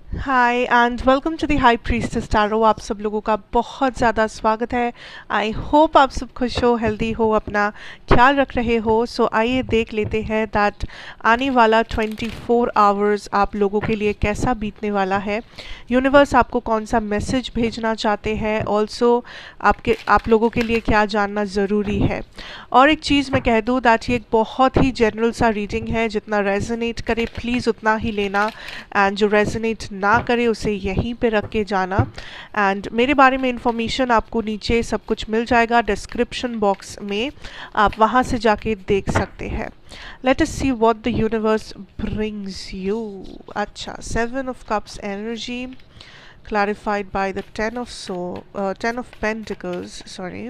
Hi and welcome to the high priestess tarot. आप सब लोगों का बहुत ज़्यादा स्वागत है। आई होप आप सब खुश हो, हेल्दी हो, अपना ख्याल रख रहे हो। सो आइए देख लेते हैं दैट आने वाला 24 आवर्स आप लोगों के लिए कैसा बीतने वाला है। यूनिवर्स आपको कौन सा मैसेज भेजना चाहते हैं, ऑल्सो आप लोगों के लिए क्या जानना ज़रूरी है। और एक चीज़ मैं कह दूँ दैट ये एक बहुत ही जनरल सा रीडिंग है, जितना रेजोनेट करे प्लीज़ उतना ही लेना, एंड जो रेजोनेट ना करे उसे यहीं पे रख के जाना। एंड मेरे बारे में इंफॉर्मेशन आपको नीचे सब कुछ मिल जाएगा डिस्क्रिप्शन बॉक्स में, आप वहाँ से जाके देख सकते हैं। Let us see what the universe brings you. अच्छा, 7 of Cups energy clarified by the 10 of Pentacles, sorry.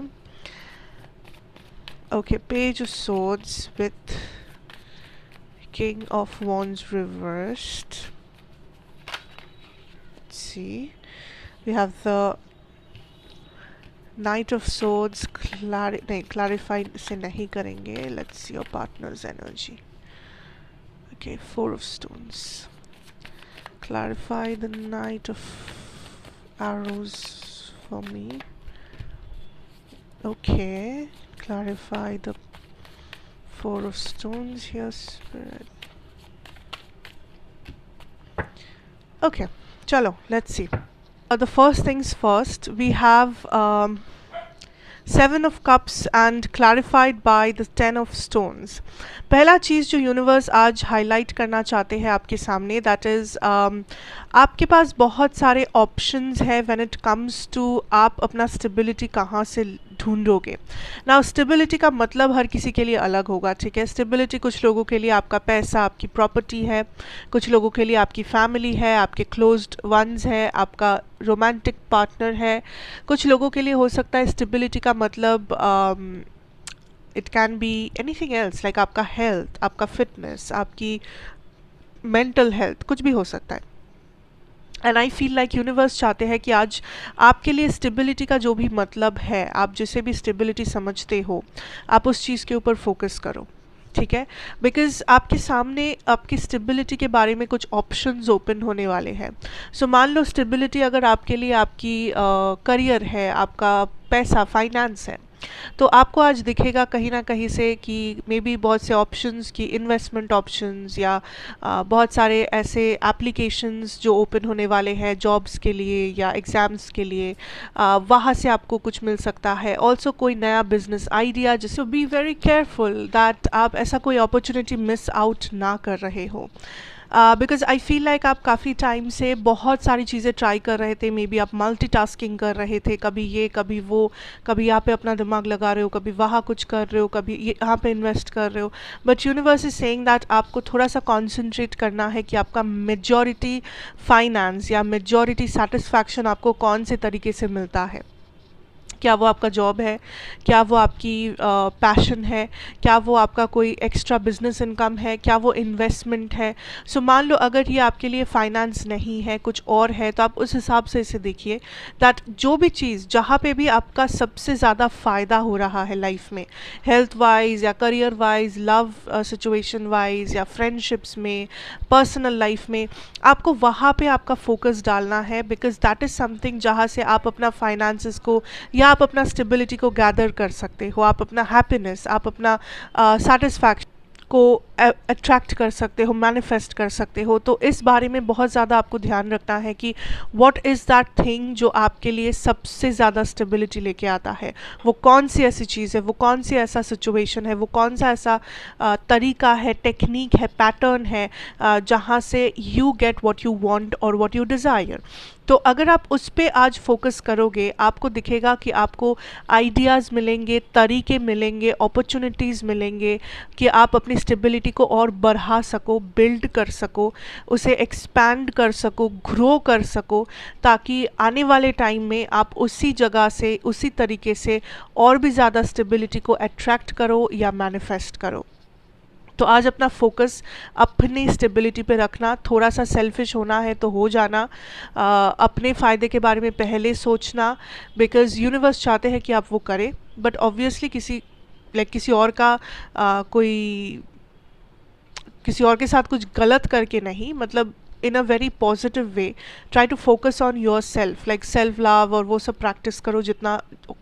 Okay, Page of Swords with King of Wands reversed. Let's see. We have the Knight of Swords. नहीं, clarified से नहीं करेंगे. Let's see your partner's energy. Okay, 4 of Stones. Clarify the Knight of Arrows for me. Okay, clarify the 4 of Stones here, Spirit. Okay, chalo, let's see. The first things first, we have 7 of Cups and clarified by the 10 of Stones. पहला चीज़ जो universe आज highlight करना चाहते हैं आपके सामने, that is आपके पास बहुत सारे ऑप्शंस हैं व्हेन इट कम्स टू आप अपना स्टेबिलिटी कहाँ से ढूंढोगे ना। स्टेबिलिटी का मतलब हर किसी के लिए अलग होगा, ठीक है। स्टेबिलिटी कुछ लोगों के लिए आपका पैसा, आपकी प्रॉपर्टी है, कुछ लोगों के लिए आपकी फैमिली है, आपके क्लोज्ड वंस है, आपका रोमांटिक पार्टनर है। कुछ लोगों के लिए हो सकता है स्टेबिलिटी का मतलब it can be anything else, like आपका हेल्थ, आपका फिटनेस, आपकी मेंटल हेल्थ, कुछ भी हो सकता है। And I feel like universe चाहते हैं कि आज आपके लिए स्टेबिलिटी का जो भी मतलब है, आप जिसे भी स्टेबिलिटी समझते हो, आप उस चीज़ के ऊपर फोकस करो, ठीक है। बिकॉज आपके सामने आपकी स्टेबिलिटी के बारे में कुछ ऑप्शंस ओपन होने वाले हैं। सो मान लो स्टेबिलिटी अगर आपके लिए आपकी करियर है, आपका पैसा, फाइनेंस है, तो आपको आज दिखेगा कहीं ना कहीं से कि मे बी बहुत से ऑप्शंस की इन्वेस्टमेंट ऑप्शंस या बहुत सारे ऐसे एप्लीकेशंस जो ओपन होने वाले हैं जॉब्स के लिए या एग्ज़ाम्स के लिए, वहाँ से आपको कुछ मिल सकता है। ऑल्सो कोई नया बिजनेस आइडिया, जिससे बी वेरी केयरफुल दैट आप ऐसा कोई अपॉर्चुनिटी मिस आउट ना कर रहे हो। बिकॉज आई फील लाइक आप काफ़ी टाइम से बहुत सारी चीज़ें ट्राई कर रहे थे, मे बी आप मल्टीटास्किंग कर रहे थे, कभी ये कभी वो, कभी यहाँ पे अपना दिमाग लगा रहे हो, कभी वहाँ कुछ कर रहे हो, कभी ये यहाँ पे इन्वेस्ट कर रहे हो। But universe is saying that आपको थोड़ा सा कॉन्सेंट्रेट करना है कि आपका मेजॉरिटी फाइनेंस या मेजॉरिटी सेटिस्फैक्शन आपको कौन से तरीके से मिलता है। क्या वो आपका जॉब है, क्या वो आपकी पैशन है, क्या वो आपका कोई एक्स्ट्रा बिजनेस इनकम है, क्या वो इन्वेस्टमेंट है। सो मान लो अगर ये आपके लिए फाइनेंस नहीं है, कुछ और है, तो आप उस हिसाब से इसे देखिए दैट जो भी चीज़ जहाँ पे भी आपका सबसे ज़्यादा फ़ायदा हो रहा है लाइफ में, हेल्थ वाइज या career wise, love situation wise या फ्रेंडशिप्स में, पर्सनल लाइफ में, आपको वहाँ पे आपका फोकस डालना है। बिकॉज दैट इज़ समथिंग जहाँ से आप अपना फाइनेंसेस को या आप अपना स्टेबिलिटी को गैदर कर सकते हो, आप अपना हैप्पीनेस, आप अपना सेटिस्फैक्शन को अट्रैक्ट कर सकते हो, मैनिफेस्ट कर सकते हो। तो इस बारे में बहुत ज़्यादा आपको ध्यान रखना है कि व्हाट इज़ दैट थिंग जो आपके लिए सबसे ज़्यादा स्टेबिलिटी लेके आता है। वो कौन सी ऐसी चीज़ है, वो कौन सी ऐसा सिचुएशन है, वो कौन सा ऐसा तरीका है, टेक्निक है, पैटर्न है, जहाँ से you get what you want और व्हाट यू डिज़ायर। तो अगर आप उस पर आज फोकस करोगे, आपको दिखेगा कि आपको आइडियाज़ मिलेंगे, तरीके मिलेंगे, अपॉर्चुनिटीज़ मिलेंगे कि आप अपनी स्टेबिलिटी को और बढ़ा सको, बिल्ड कर सको, उसे एक्सपैंड कर सको, ग्रो कर सको, ताकि आने वाले टाइम में आप उसी जगह से, उसी तरीके से और भी ज़्यादा स्टेबिलिटी को अट्रैक्ट करो या मैनिफेस्ट करो। तो आज अपना फोकस अपनी स्टेबिलिटी पे रखना, थोड़ा सा सेल्फिश होना है तो हो जाना, अपने फ़ायदे के बारे में पहले सोचना, बिकॉज़ यूनिवर्स चाहते हैं कि आप वो करें। बट ऑब्वियसली किसी और का कोई किसी और के साथ कुछ गलत करके नहीं, मतलब in a very positive way, try to focus on your self, like self love और वो सब प्रैक्टिस करो जितना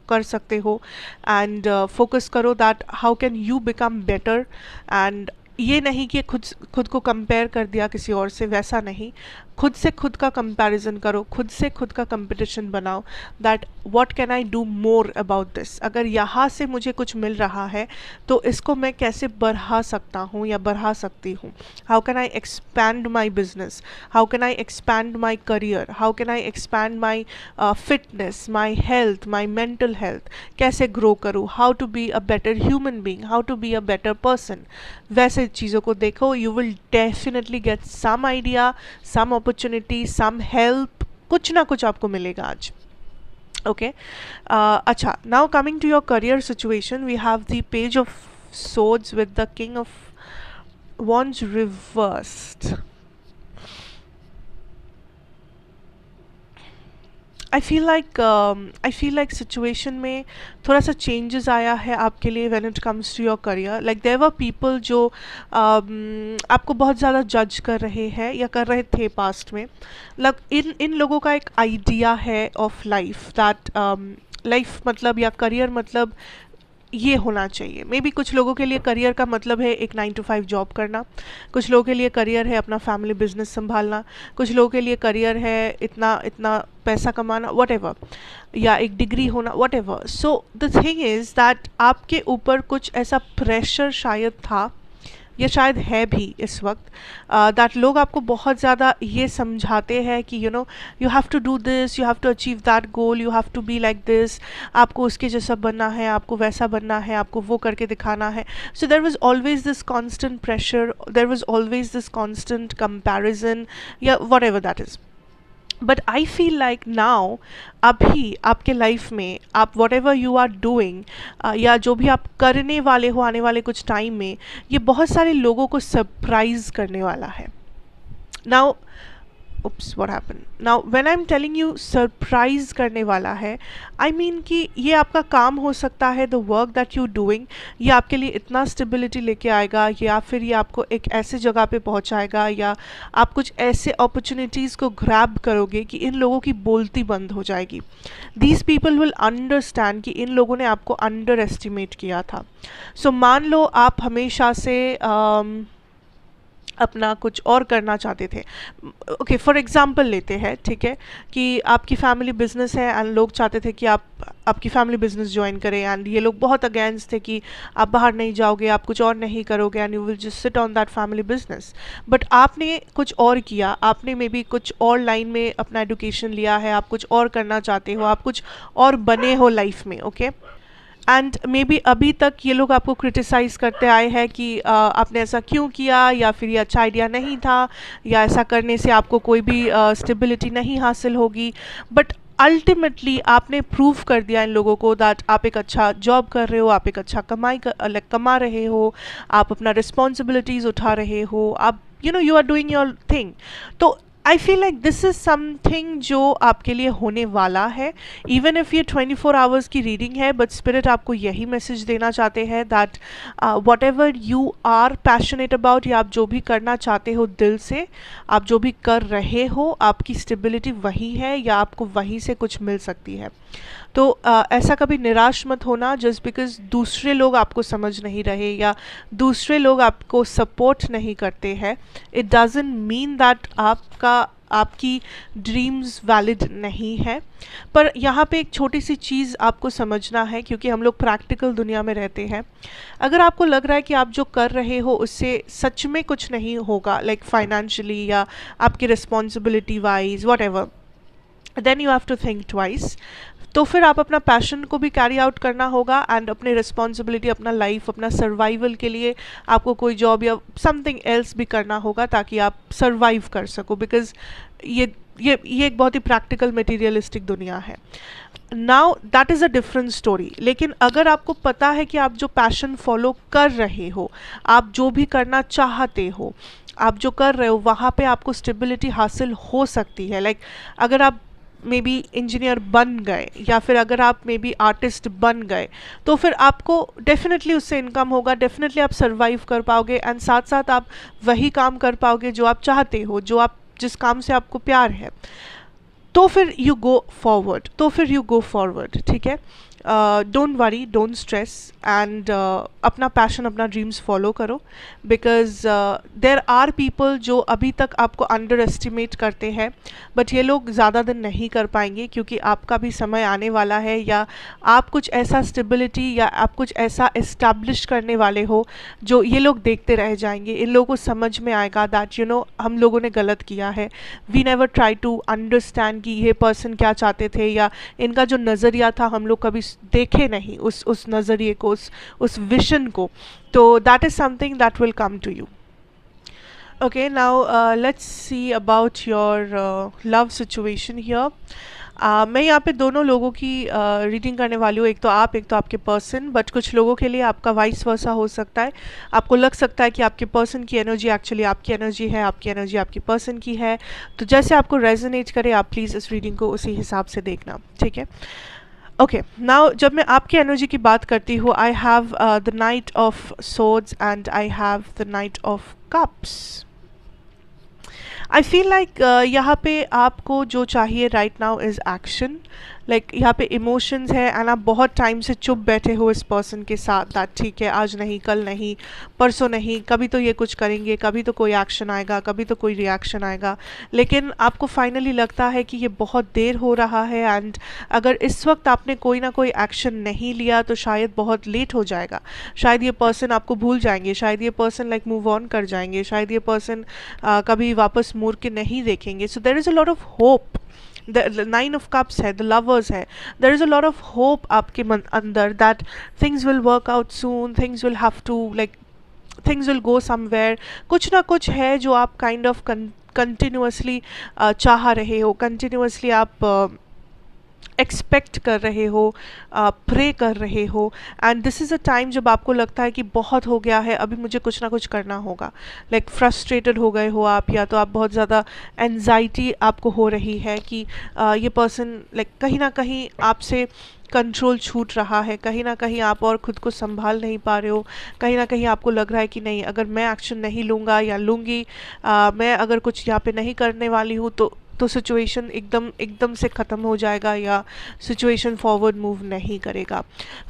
कर सकते हो, एंड फोकस करो that how can you become better. And ये नहीं कि खुद को कंपेयर कर दिया किसी और से, वैसा नहीं, खुद से खुद का कंपैरिजन करो, खुद से खुद का कंपटीशन बनाओ, that what can I do more about this, अगर यहाँ से मुझे कुछ मिल रहा है तो इसको मैं कैसे बढ़ा सकता हूँ या बढ़ा सकती हूँ, how can I expand my business, how can I expand my career, how can I expand my fitness, my health, my mental health, कैसे ग्रो करूँ, how to be a better human being, how to be a better person, वैसे चीज़ों को देखो, you will definitely get some idea, some opportunity, some help, कुछ ना कुछ आपको मिलेगा आज। ओके, अच्छा, now coming to your career situation, we have the page of swords with the king of wands reversed. I feel like situation में थोड़ा सा चेंजेस आया है आपके लिए when it comes to your career. Like there were people जो आपको बहुत ज़्यादा जज कर रहे हैं या कर रहे थे पास्ट में। इन इन लोगों का एक आइडिया है ऑफ लाइफ, दैट लाइफ मतलब या करियर मतलब ये होना चाहिए। मे बी कुछ लोगों के लिए करियर का मतलब है एक 9 to 5 जॉब करना, कुछ लोगों के लिए करियर है अपना फैमिली बिजनेस संभालना, कुछ लोगों के लिए करियर है इतना इतना पैसा कमाना, वट एवर, या एक डिग्री होना, what ever. So the thing is that आपके ऊपर कुछ ऐसा प्रेशर शायद था या शायद है भी इस वक्त, दैट लोग आपको बहुत ज़्यादा ये समझाते हैं कि you know you have to do this, you have to achieve that goal, you have to be like this, आपको उसके जैसा बनना है, आपको वैसा बनना है, आपको वो करके दिखाना है। So there was always this constant pressure, there was always this constant comparison या whatever that is. But I feel like now अभी आपके लाइफ में आप whatever you are doing या जो भी आप करने वाले हो आने वाले कुछ टाइम में, ये बहुत सारे लोगों को सरप्राइज करने वाला है। Now oops what happened now when I'm telling you surprise करने वाला है, आई मीन कि ये आपका काम हो सकता है, the work that you doing, ये आपके लिए इतना स्टेबिलिटी लेके आएगा या फिर ये आपको एक ऐसे जगह पे पहुंचाएगा या आप कुछ ऐसे अपॉर्चुनिटीज़ को ग्रैब करोगे कि इन लोगों की बोलती बंद हो जाएगी। दीज पीपल विल अंडरस्टैंड कि इन लोगों ने आपको अंडर एस्टिमेट किया था। सो मान लो आप हमेशा से अपना कुछ और करना चाहते थे। ओके, फॉर एग्जांपल लेते हैं, ठीक है, कि आपकी फैमिली बिजनेस है एंड लोग चाहते थे कि आप आपकी फैमिली बिजनेस ज्वाइन करें, एंड ये लोग बहुत अगेंस्ट थे कि आप बाहर नहीं जाओगे, आप कुछ और नहीं करोगे, and you will just sit on that family business. But आपने कुछ और किया, आपने मे बी कुछ और लाइन में अपना एजुकेशन लिया है, आप कुछ और करना चाहते हो, आप कुछ और बने हो लाइफ में, ओके। एंड मे बी अभी तक ये लोग आपको क्रिटिसाइज़ करते आए हैं कि आपने ऐसा क्यों किया, या फिर ये अच्छा आइडिया नहीं था, या ऐसा करने से आपको कोई भी स्टेबिलिटी नहीं हासिल होगी। बट अल्टीमेटली आपने प्रूव कर दिया इन लोगों को दैट आप एक अच्छा जॉब कर रहे हो, आप एक अच्छा कमा रहे हो, आप अपना रिस्पॉन्सिबिलिटीज़ उठा रहे हो, आप you are doing your thing. तो I feel like this is something जो आपके लिए होने वाला है, इवन इफ़ ये 24 आवर्स की रीडिंग है, बट स्पिरिट आपको यही मैसेज देना चाहते हैं that whatever you are passionate about, या आप जो भी करना चाहते हो दिल से, आप जो भी कर रहे हो, आपकी स्टेबिलिटी वही है या आपको वहीं से कुछ मिल सकती है। तो ऐसा कभी निराश मत होना जस्ट बिकॉज दूसरे लोग आपको समझ नहीं रहे या दूसरे लोग आपको सपोर्ट नहीं करते हैं। इट डजंट मीन दैट आपकी ड्रीम्स वैलिड नहीं है। पर यहाँ पे एक छोटी सी चीज़ आपको समझना है, क्योंकि हम लोग प्रैक्टिकल दुनिया में रहते हैं। अगर आपको लग रहा है कि आप जो कर रहे हो उससे सच में कुछ नहीं होगा, लाइक फाइनेंशियली या आपकी responsibility wise whatever, then you have to think twice. तो फिर आप अपना पैशन को भी कैरी आउट करना होगा, एंड अपने रिस्पॉन्सिबिलिटी, अपना लाइफ, अपना सर्वाइवल के लिए आपको कोई जॉब या समथिंग एल्स भी करना होगा ताकि आप सर्वाइव कर सको, बिकॉज ये एक बहुत ही प्रैक्टिकल मटेरियलिस्टिक दुनिया है। Now that is a different story. लेकिन अगर आपको पता है कि आप जो पैशन फॉलो कर रहे हो, आप जो भी करना चाहते हो, आप जो कर रहे हो वहाँ पे आपको स्टेबिलिटी हासिल हो सकती है। लाइक अगर आप मे बी इंजीनियर बन गए या फिर अगर आप मे बी आर्टिस्ट बन गए, तो फिर आपको डेफिनेटली उससे इनकम होगा, डेफिनेटली आप सर्वाइव कर पाओगे, एंड साथ साथ आप वही काम कर पाओगे जो आप चाहते हो, जो आप जिस काम से आपको प्यार है, तो फिर यू गो फॉरवर्ड, ठीक है। Don't worry, don't stress, and अपना पैशन, अपना ड्रीम्स फॉलो करो, बिकॉज देर आर पीपल जो अभी तक आपको अंडर एस्टिमेट करते हैं, बट ये लोग ज़्यादा दिन नहीं कर पाएंगे, क्योंकि आपका भी समय आने वाला है, या आप कुछ ऐसा स्टेबिलिटी या आप कुछ ऐसा इस्टेब्लिश करने वाले हो जो ये लोग देखते रह जाएंगे। इन लोगों को समझ में आएगा दैट हम लोगों ने गलत किया है, we never try to understand कि ये पर्सन क्या चाहते थे, या इनका जो नज़रिया था हम लोग कभी देखे नहीं उस नज़रिए को, उस विजन को। तो that is something that will come to you. Okay, now let's see about your love situation here. मैं यहाँ पे दोनों लोगों की रीडिंग करने वाली हूँ, एक तो आप, एक तो आपके पर्सन, बट कुछ लोगों के लिए आपका वाइस वर्सा हो सकता है। आपको लग सकता है कि आपके पर्सन की एनर्जी एक्चुअली आपकी एनर्जी है, आपकी एनर्जी आपके पर्सन की है। तो जैसे आपको रेजोनेट करे, आप प्लीज़ इस रीडिंग को उसी हिसाब से देखना, ठीक है। ओके, नाउ जब मैं आपकी एनर्जी की बात करती हूँ, I have the night of swords and I have the night of cups. I feel like यहाँ पे आपको जो चाहिए right now is action. Like यहाँ पे इमोशंस है, एंड आप बहुत टाइम से चुप बैठे हो इस पर्सन के साथ, दैट ठीक है, आज नहीं, कल नहीं, परसों नहीं, कभी तो ये कुछ करेंगे, कभी तो कोई एक्शन आएगा, कभी तो कोई रिएक्शन आएगा। लेकिन आपको फाइनली लगता है कि ये बहुत देर हो रहा है, एंड अगर इस वक्त आपने कोई ना कोई एक्शन नहीं लिया तो शायद बहुत लेट हो जाएगा। शायद ये पर्सन आपको भूल जाएंगे, शायद ये पर्सन लाइक मूव ऑन कर जाएंगे, शायद ये पर्सन कभी वापस मुड़ के नहीं देखेंगे। So there is a lot of hope. The nine of cups है, द लवर्स है, there is a lot of hope आपके अंदर that things will work out soon, things will have to like things will go somewhere. कुछ ना कुछ है जो आप काइंड ऑफ कंटिन्यूसली चाह रहे हो, कंटिन्यूसली आप एक्सपेक्ट कर रहे हो, प्रे कर रहे हो, and this is a time जब आपको लगता है कि बहुत हो गया है, अभी मुझे कुछ ना कुछ करना होगा। लाइक फ्रस्ट्रेटेड हो गए हो आप, या तो आप बहुत ज़्यादा एनजाइटी आपको हो रही है कि ये पर्सन लाइक कहीं ना कहीं आपसे कंट्रोल छूट रहा है, कहीं ना कहीं आप और ख़ुद को संभाल नहीं पा रहे हो, कहीं ना कहीं आपको लग रहा है कि नहीं, अगर मैं एक्शन नहीं लूँगा या लूँगी, मैं अगर कुछ यहाँ पे नहीं करने वाली हूँ तो सिचुएशन एकदम से ख़त्म हो जाएगा, या सिचुएशन फॉरवर्ड मूव नहीं करेगा।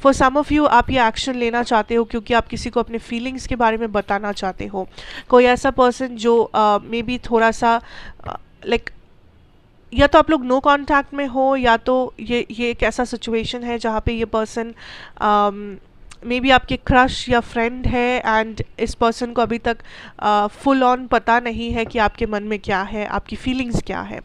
फॉर सम ऑफ़ यू आप ये एक्शन लेना चाहते हो क्योंकि आप किसी को अपने फीलिंग्स के बारे में बताना चाहते हो। कोई ऐसा पर्सन जो मे बी थोड़ा सा लाइक या तो आप लोग नो कांटेक्ट में हो, या तो ये एक ऐसा सिचुएशन है जहाँ पे ये पर्सन मे बी आपके क्रश या फ्रेंड है, एंड इस पर्सन को अभी तक फुल ऑन पता नहीं है कि आपके मन में क्या है, आपकी फीलिंग्स क्या है।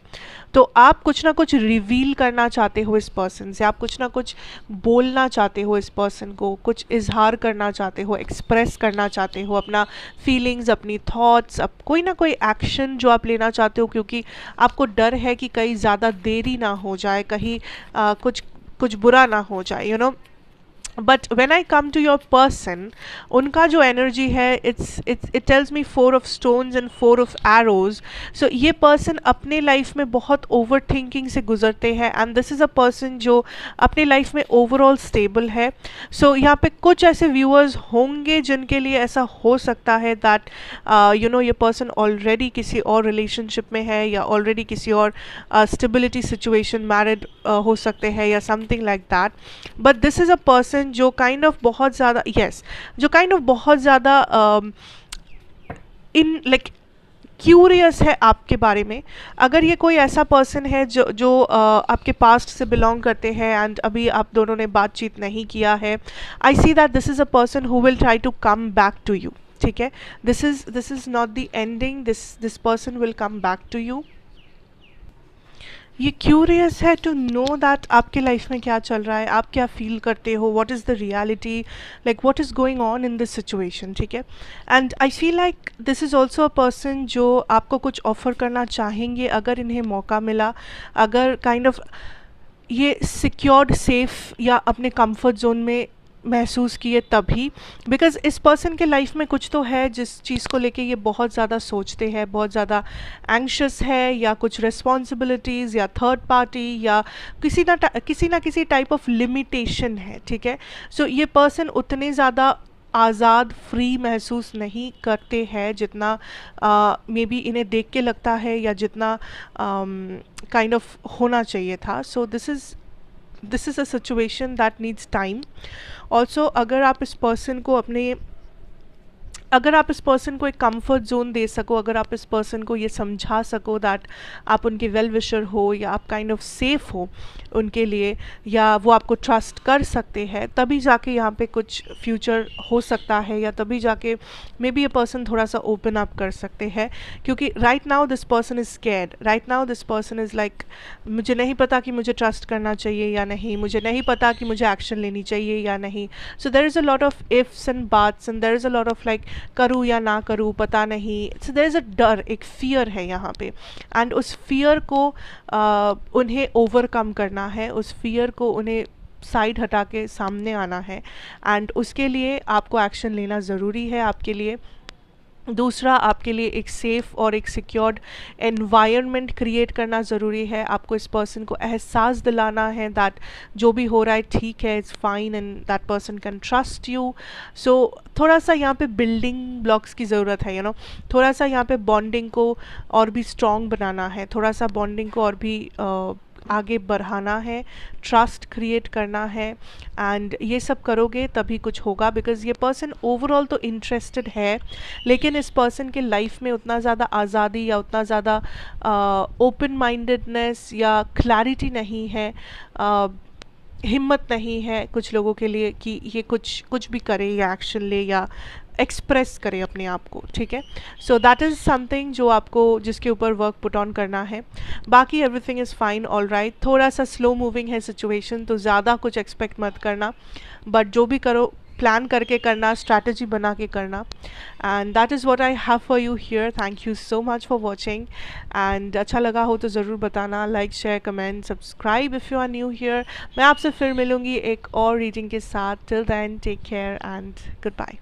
तो आप कुछ ना कुछ रिवील करना चाहते हो इस पर्सन से, आप कुछ ना कुछ बोलना चाहते हो इस पर्सन को, कुछ इजहार करना चाहते हो, एक्सप्रेस करना चाहते हो अपना फीलिंग्स, अपनी थॉट्स, अब कोई ना कोई एक्शन जो आप लेना चाहते हो, क्योंकि आपको डर है कि कहीं ज़्यादा देरी ना हो जाए, कहीं कुछ बुरा ना हो जाए, you know. But when I come to your person, उनका जो एनर्जी है it tells me 4 of stones and 4 of arrows. So ये पर्सन अपने लाइफ में बहुत ओवर थिंकिंग से गुजरते हैं, and this is a person जो अपने लाइफ में ओवरऑल स्टेबल है। सो यहाँ पे कुछ ऐसे व्यूअर्स होंगे जिनके लिए ऐसा हो सकता है दैट यू नो ये पर्सन ऑलरेडी किसी और रिलेशनशिप में है, या ऑलरेडी किसी और स्टेबिलिटी सिचुएशन, मैरिड हो सकते हैं, या something like that. But this is a person जो काइंड ऑफ बहुत ज़्यादा जो काइंड ऑफ बहुत ज़्यादा इन लाइक क्यूरियस है आपके बारे में। अगर ये कोई ऐसा पर्सन है जो आपके पास्ट से बिलोंग करते हैं, एंड अभी आप दोनों ने बातचीत नहीं किया है, I see that this is a person who will try to come back to you, ठीक है। This is not the ending, this person will come back to you. ये क्यूरियस है टू नो दैट आपके life में क्या चल रहा है, आप क्या फील करते हो, what is the reality, like what is going on in this situation, ठीक है। And I feel like this is also a person जो आपको कुछ ऑफ़र करना चाहेंगे अगर इन्हें मौका मिला, अगर काइंड ऑफ ये सिक्योर्ड, सेफ या अपने कंफर्ट जोन में महसूस किए तभी, बिकॉज़ इस पर्सन के लाइफ में कुछ तो है जिस चीज़ को लेके ये बहुत ज़्यादा सोचते हैं, बहुत ज़्यादा एंग्शियस है, या कुछ रिस्पॉन्सिबिलिटीज़ या थर्ड पार्टी या किसी ना किसी टाइप ऑफ लिमिटेशन है, ठीक है। सो ये पर्सन उतने ज़्यादा आज़ाद फ्री महसूस नहीं करते हैं जितना मे बी इन्हें देख के लगता है या जितना काइंड ऑफ होना चाहिए था. So this is a situation that needs time. Also अगर आप इस पर्सन को एक कंफर्ट जोन दे सको, अगर आप इस पर्सन को ये समझा सको दैट आप उनके वेल विशर हो या आप काइंड ऑफ सेफ हो उनके लिए, या वो आपको ट्रस्ट कर सकते हैं, तभी जाके यहाँ पे कुछ फ्यूचर हो सकता है, या तभी जाके मे बी ये पर्सन थोड़ा सा ओपन अप कर सकते हैं. क्योंकि right now this person is scared. Right now this person is like, मुझे नहीं पता कि मुझे ट्रस्ट करना चाहिए या नहीं, मुझे नहीं पता कि मुझे एक्शन लेनी चाहिए या नहीं. So there is a lot of ifs and buts and there is a lot of like करूँ या ना करूँ पता नहीं. सो देयर इज़ अ डर, एक फियर है यहाँ पे, एंड उस फियर को उन्हें ओवरकम करना है, उस फियर को उन्हें साइड हटा के सामने आना है, एंड उसके लिए आपको एक्शन लेना ज़रूरी है आपके लिए. दूसरा, आपके लिए एक सेफ़ और एक सिक्योर्ड एनवायरनमेंट क्रिएट करना ज़रूरी है. आपको इस पर्सन को एहसास दिलाना है दैट जो भी हो रहा है ठीक है, it's fine, and that person can trust you. So थोड़ा सा यहाँ पे बिल्डिंग ब्लॉक्स की ज़रूरत है, थोड़ा सा यहाँ पे बॉन्डिंग को और भी स्ट्रॉन्ग बनाना है, थोड़ा सा बॉन्डिंग को और भी आगे बढ़ाना है, ट्रस्ट क्रिएट करना है, एंड ये सब करोगे तभी कुछ होगा. बिकॉज़ ये पर्सन ओवरऑल तो इंटरेस्टेड है, लेकिन इस पर्सन के लाइफ में उतना ज़्यादा आज़ादी या उतना ज़्यादा ओपन माइंडेडनेस या क्लैरिटी नहीं है, हिम्मत नहीं है कुछ लोगों के लिए कि ये कुछ भी करे या एक्शन ले या एक्सप्रेस करे अपने आप को. ठीक है, सो दैट इज़ समथिंग जो आपको जिसके ऊपर वर्क पुट ऑन करना है. बाकी everything is fine, all right. थोड़ा सा स्लो मूविंग है सिचुएशन, तो ज़्यादा कुछ एक्सपेक्ट मत करना, बट जो भी करो प्लान करके करना, स्ट्रैटेजी बना के करना. And that is what I have for you here. Thank you so much for watching, and अच्छा लगा हो तो ज़रूर बताना, like share comment subscribe if you are new here. मैं आपसे फिर मिलूँगी एक और रीडिंग के साथ. Till then take care and good bye.